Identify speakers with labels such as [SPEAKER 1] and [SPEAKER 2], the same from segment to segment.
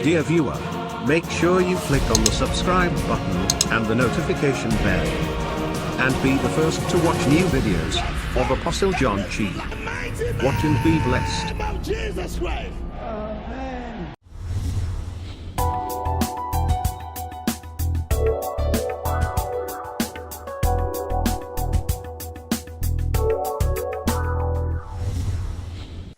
[SPEAKER 1] Dear viewer, make sure you click on the subscribe button and the notification bell. And be the first to watch new videos of Apostle John Chi. Watch and be blessed.
[SPEAKER 2] About Jesus Christ.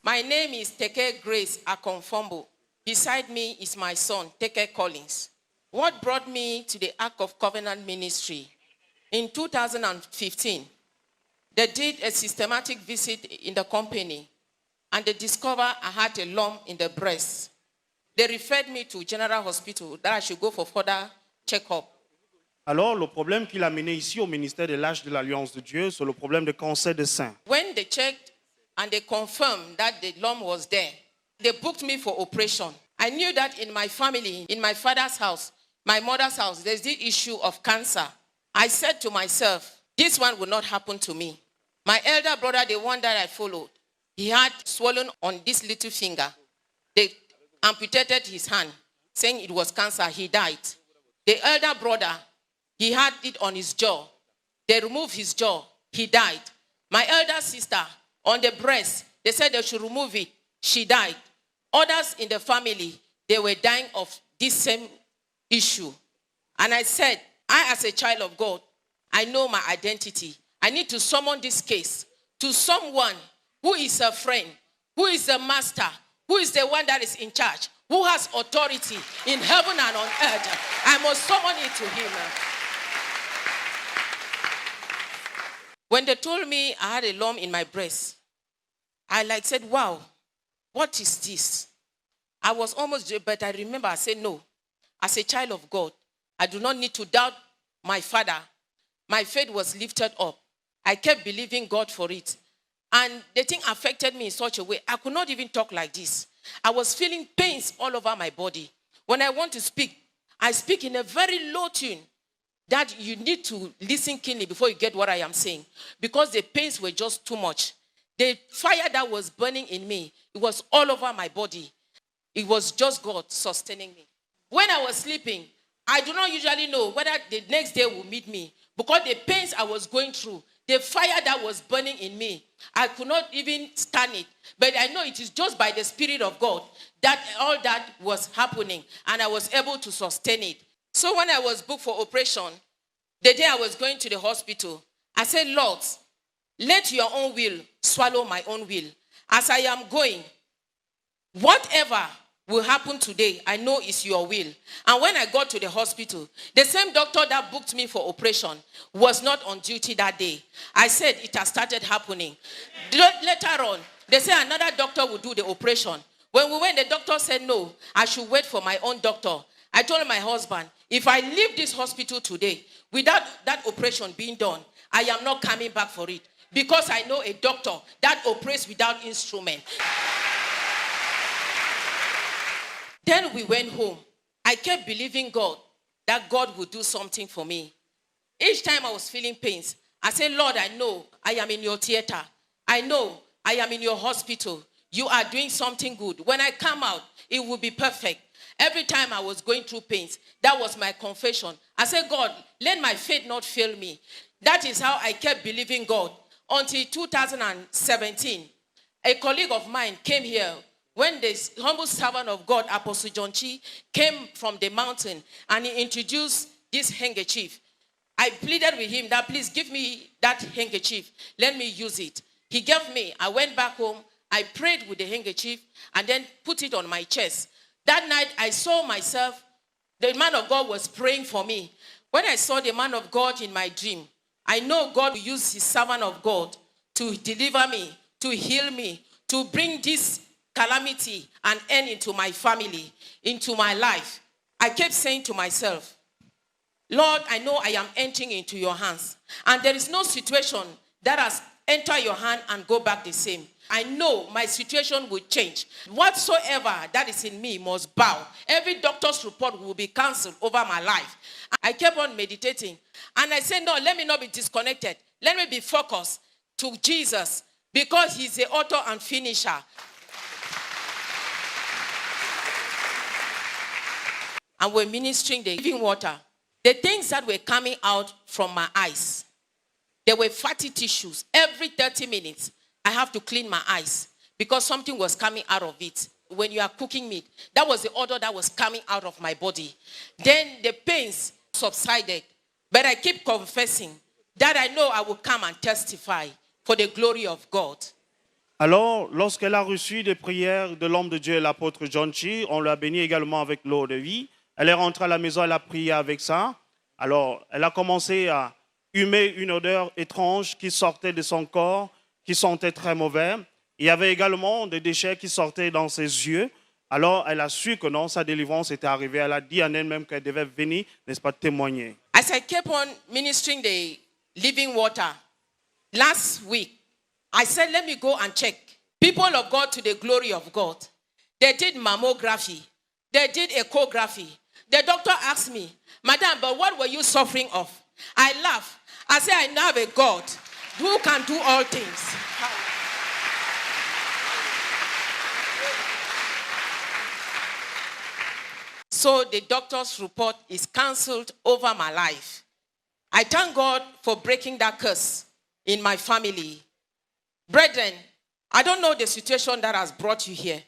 [SPEAKER 3] My name is Teke Grace Akonfombo. Beside me is my son, Teke Collins. What brought me to the Ark of Covenant ministry? In 2015, they did a systematic visit in the company, and they discovered I had a lump in the breast. They referred me to General Hospital that I should go for further checkup.
[SPEAKER 4] Alors, le problème qu'il a mené ici au ministère de l'Arche de l'Alliance de Dieu, c'est le problème de cancer de sein.
[SPEAKER 3] When they checked and they confirmed that the lump was there, they booked me for operation. I knew that in my family, in my father's house, my mother's house, there's the issue of cancer. I said to myself, this one will not happen to me. My elder brother, the one that I followed, he had swollen on this little finger. They amputated his hand, saying it was cancer. He died. The elder brother, he had it on his jaw. They removed his jaw. He died. My elder sister, on the breast, they said they should remove it. She died. Others in the family, they were dying of this same issue. And I said, I as a child of God, I know my identity. I need to summon this case to someone who is a friend, who is a master, who is the one that is in charge, who has authority in heaven and on earth. I must summon it to him. When they told me I had a lump in my breast, I said, wow, what is this? I was almost, but I remember I said, no. As a child of God, I do not need to doubt my father. My faith was lifted up. I kept believing God for it. And the thing affected me in such a way, I could not even talk like this. I was feeling pains all over my body. When I want to speak, I speak in a very low tune that you need to listen keenly before you get what I am saying. Because the pains were just too much. The fire that was burning in me, it was all over my body. It was just God sustaining me. When I was sleeping, I do not usually know whether the next day will meet me because the pains I was going through, the fire that was burning in me, I could not even stand it. But I know it is just by the Spirit of God that all that was happening and I was able to sustain it. So when I was booked for operation, the day I was going to the hospital, I said, Lord, let your own will swallow my own will. As I am going, whatever will happen today, I know is your will. And when I got to the hospital, the same doctor that booked me for operation was not on duty that day. I said it has started happening. Later on, they said another doctor will do the operation. When we went, the doctor said no, I should wait for my own doctor. I told my husband, if I leave this hospital today without that operation being done, I am not coming back for it. Because I know a doctor that operates without instrument. Then we went home. I kept believing God that God would do something for me. Each time I was feeling pains, I said, Lord, I know I am in your theater. I know I am in your hospital. You are doing something good. When I come out, it will be perfect. Every time I was going through pains, that was my confession. I said, God, let my faith not fail me. That is how I kept believing God. Until 2017, a colleague of mine came here when the humble servant of God, Apostle John Chi, came from the mountain and he introduced this handkerchief. I pleaded with him that please give me that handkerchief. Let me use it. He gave me. I went back home. I prayed with the handkerchief and then put it on my chest. That night I saw myself. The man of God was praying for me. When I saw the man of God in my dream, I know God will use his servant of God to deliver me, to heal me, to bring this calamity and end into my family, into my life. I kept saying to myself, Lord, I know I am entering into your hands. And there is no situation that has entered your hand and go back the same. I know my situation will change. Whatsoever that is in me must bow. Every doctor's report will be cancelled over my life. I kept on meditating. And I said, no, let me not be disconnected. Let me be focused to Jesus because he's the author and finisher. and we're ministering the living water, the things that were coming out from my eyes, there were fatty tissues. Every 30 minutes, I have to clean my eyes because something was coming out of it. When you are cooking meat, that was the odor that was coming out of my body. Then the pains subsided. But I keep confessing that I know I will come and testify for the glory of God.
[SPEAKER 4] Alors, lorsqu'elle a reçu des prières de l'homme de Dieu, l'apôtre John Chi, on l'a béni également avec l'eau de vie. Elle est rentrée à la maison, elle a prié avec ça. Alors, elle a commencé à humer une odeur étrange qui sortait de son corps, qui sentait très mauvais. Il y avait également des déchets qui sortaient dans ses yeux. Alors, elle a su que non, sa délivrance était arrivée. Elle a dit en elle-même qu'elle devait venir, n'est-ce pas, témoigner.
[SPEAKER 3] As I kept on ministering the living water, last week, I said, let me go and check. People of God, to the glory of God. They did mammography. They did echography. The doctor asked me, Madam, but what were you suffering of? I laughed. I said, I now have a God who can do all things. So the doctor's report is cancelled over my life. I thank God for breaking that curse in my family. Brethren, I don't know the situation that has brought you here.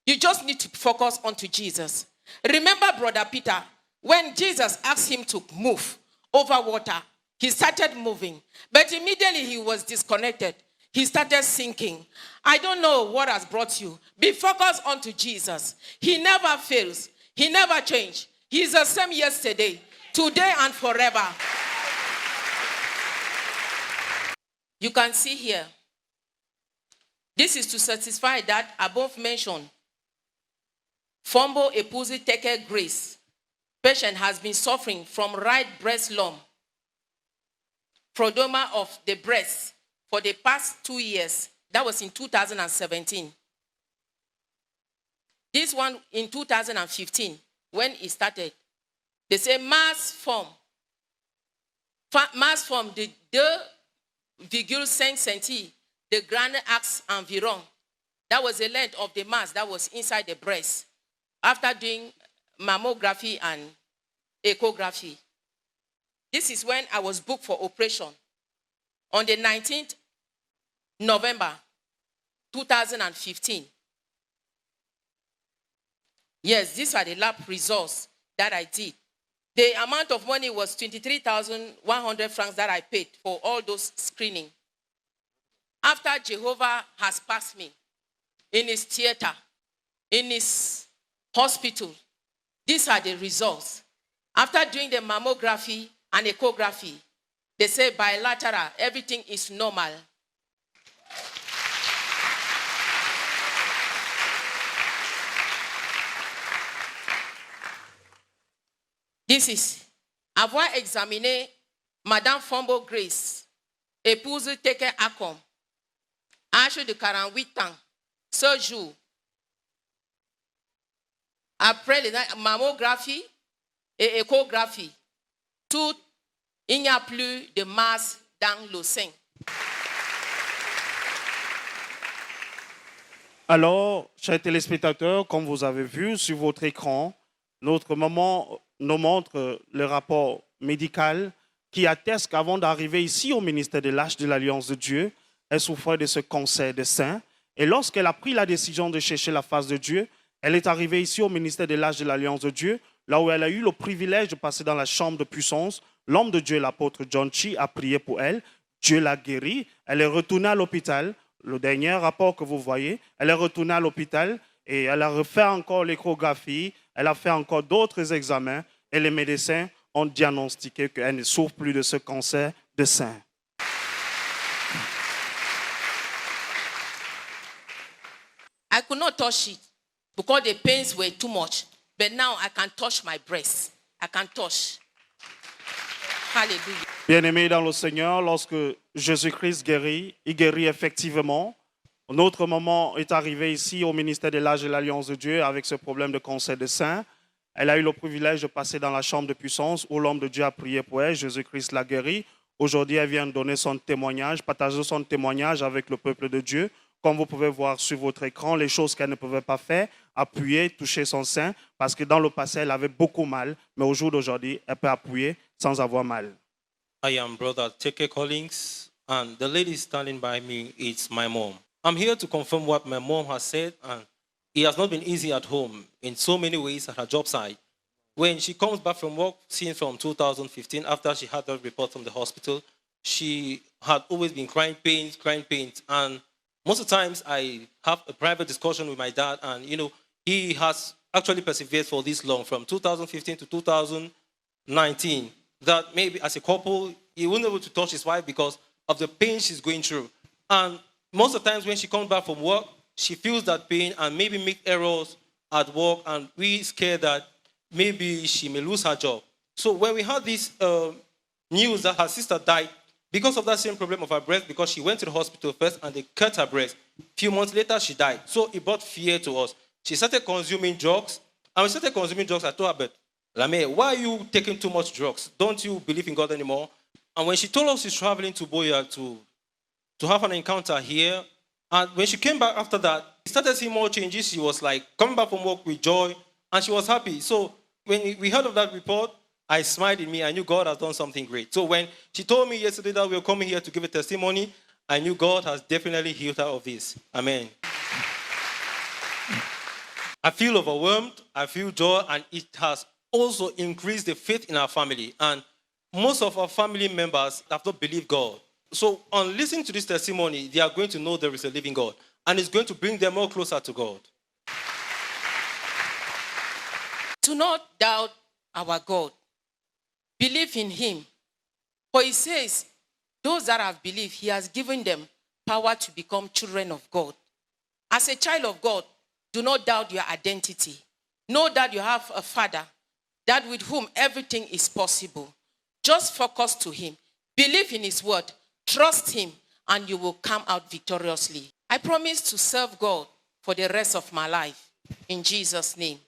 [SPEAKER 3] You just need to focus onto Jesus. Remember Brother Peter, when Jesus asked him to move over water, he started moving. But immediately he was disconnected. He started sinking. I don't know what has brought you. Be focused onto Jesus. He never fails. He never changed. He is the same yesterday, today, and forever. You can see here. This is to satisfy that above mentioned Fumble Epuzi Teke Grace. Patient has been suffering from right breast lump, prodroma of the breast for the past 2 years. That was in 2017. This one in 2015, when it started, they say mass form de 2,5 cm, the grand axe environ. That was the length of the mass that was inside the breast. After doing mammography and echography. This is when I was booked for operation. On the 19th November 2015. Yes, these are the lab results that I did. The amount of money was 23,100 francs that I paid for all those screening. After Jehovah has passed me in his theater, in his hospital, these are the results. After doing the mammography and echography, they say bilateral, everything is normal. This is, avoir examiné Madame Fumble Grace, épouse Teke Akom, âge de 48 ans, ce jour. Après les mammographies et échographie, tout, il n'y a plus de masse dans le sein.
[SPEAKER 4] Alors, chers téléspectateurs, comme vous avez vu sur votre écran, notre maman nous montre le rapport médical qui atteste qu'avant d'arriver ici au ministère de l'Arche de l'Alliance de Dieu, elle souffrait de ce cancer de sein. Et lorsqu'elle a pris la décision de chercher la face de Dieu, elle est arrivée ici au ministère de l'Arche de l'Alliance de Dieu, là où elle a eu le privilège de passer dans la chambre de puissance. L'homme de Dieu, l'apôtre John Chi, a prié pour elle. Dieu l'a guérie. Elle est retournée à l'hôpital. Le dernier rapport que vous voyez, elle est retournée à l'hôpital et elle a refait encore l'échographie. Elle a fait encore d'autres examens et les médecins ont diagnostiqué qu'elle ne souffre plus de ce cancer de sein.
[SPEAKER 3] I could not touch it because the pains were too much. But now I can touch my breast. I can touch. Hallelujah.
[SPEAKER 4] Bien-aimés dans le Seigneur, lorsque Jésus-Christ guérit, il guérit effectivement. Notre maman est arrivée ici au ministère de l'Arche de l'Alliance de Dieu avec ce problème de cancer de sein. Elle a eu le privilège de passer dans la chambre de puissance où l'homme de Dieu a prié pour elle. Jésus-Christ l'a guérie. Aujourd'hui, elle vient donner son témoignage, partager son témoignage avec le peuple de Dieu. comme vous pouvez voir sur votre écran, les choses qu'elle ne pouvait pas faire, appuyer, toucher son sein, parce que dans le passé, elle avait beaucoup mal, mais au jour d'aujourd'hui, elle peut appuyer sans avoir mal.
[SPEAKER 2] I am Brother Teke Collins, and the lady standing by me is my mom. I'm here to confirm what my mom has said, and it has not been easy at home in so many ways at her job site. When she comes back from work, since from 2015, after she had that report from the hospital, she had always been crying pains, and most of the times I have a private discussion with my dad, and he has actually persevered for this long, from 2015 to 2019, that maybe as a couple, he wouldn't be able to touch his wife because of the pain she's going through. And most of the times when she comes back from work, she feels that pain and maybe make errors at work, and we're scared that maybe she may lose her job. So when we had this news that her sister died because of that same problem of her breast, because she went to the hospital first and they cut her breast. A few months later, she died. So it brought fear to us. She started consuming drugs. And when she started consuming drugs, I told her, but Lame, why are you taking too much drugs? Don't you believe in God anymore? And when she told us she's traveling to Boya to have an encounter here, and when she came back after that, we started seeing more changes. She was like coming back from work with joy, and she was happy. So when we heard of that report, I smiled in me. I knew God has done something great. So when she told me yesterday that we were coming here to give a testimony, I knew God has definitely healed her of this. Amen. I feel overwhelmed. I feel joy, and it has also increased the faith in our family. And most of our family members have not believed God. So on listening to this testimony, they are going to know there is a living God, and it's going to bring them more closer to God.
[SPEAKER 3] Do not doubt our God. Believe in him. For he says, those that have believed, he has given them power to become children of God. As a child of God, do not doubt your identity. Know that you have a Father, that with whom everything is possible. Just focus to him. Believe in his word. Trust him, and you will come out victoriously. I promise to serve God for the rest of my life. In Jesus' name.